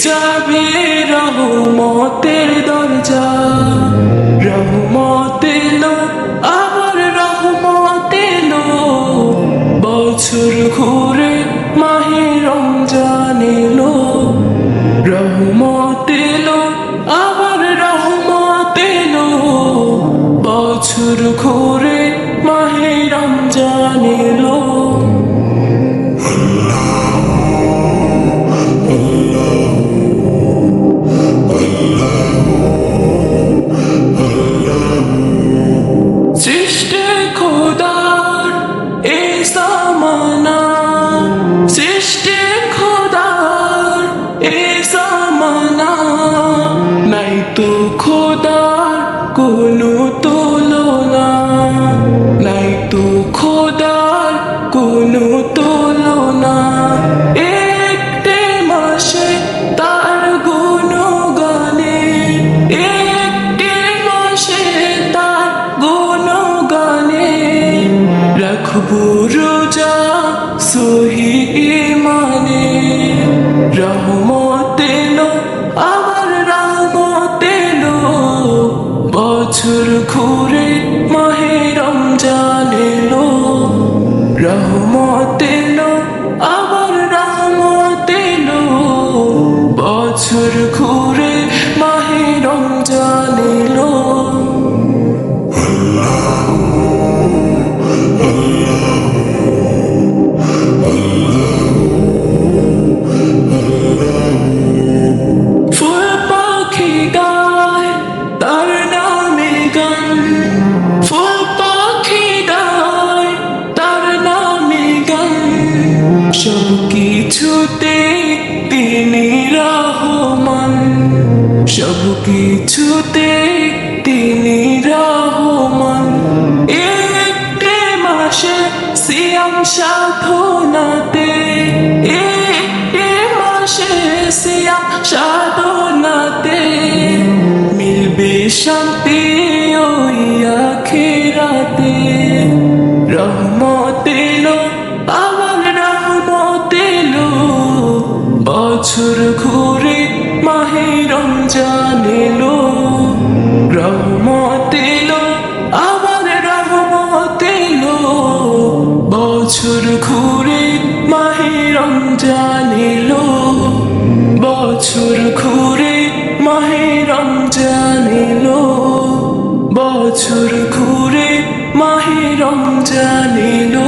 যাবে রহমতের দরজা। রহমত এলো, আবার রহমত এলো, বছর ঘুরে মাহে রমজান এলো। রহমত এলো, আবার রহমত এলো, বছর ঘুরে মাহে রমজান এলো। সৃষ্টি খোদার এ জামানা, সৃষ্টি খোদার এ জামানা, নাই তো খোদার কোনো তুলনা, নাই তো খোদার কোনো তুলনা। একটি মাসে তার গুণগানে, একটি মাসে তার গুণগানে, রাখবো রোজা সহি ঈমানে। রহমত এলো, আবার রহমত এলো, বছর ঘুরে মাহে রমজান এলো। রহমত এলো, আবার রহমত এলো, বছর ঘুরে মাহে রমজান এলো। ফুল পাখি গায় তার নামে গান, ফুল পাখি গায় তার নামে গান, সব কিছুতে তিনি রহমান, সব কিছুতে তিনি রহমান। একটি মাসে সিয়াম সাধনাতে, একটি মাসে সিয়াম সাধনাতে, মিলবে শান্তি ওই আখিরাতে। রহমত এলো, আবার রহমত এলো, বছর ঘুরে মাহে রমজান এলো। রহমত এলো, আবার রহমত এলো, বছর ঘুরে মাহে রমজান এলো। বছর ঘুরে মাহে রমজান এলো, বছর ঘুরে মাহে রমজান এলো।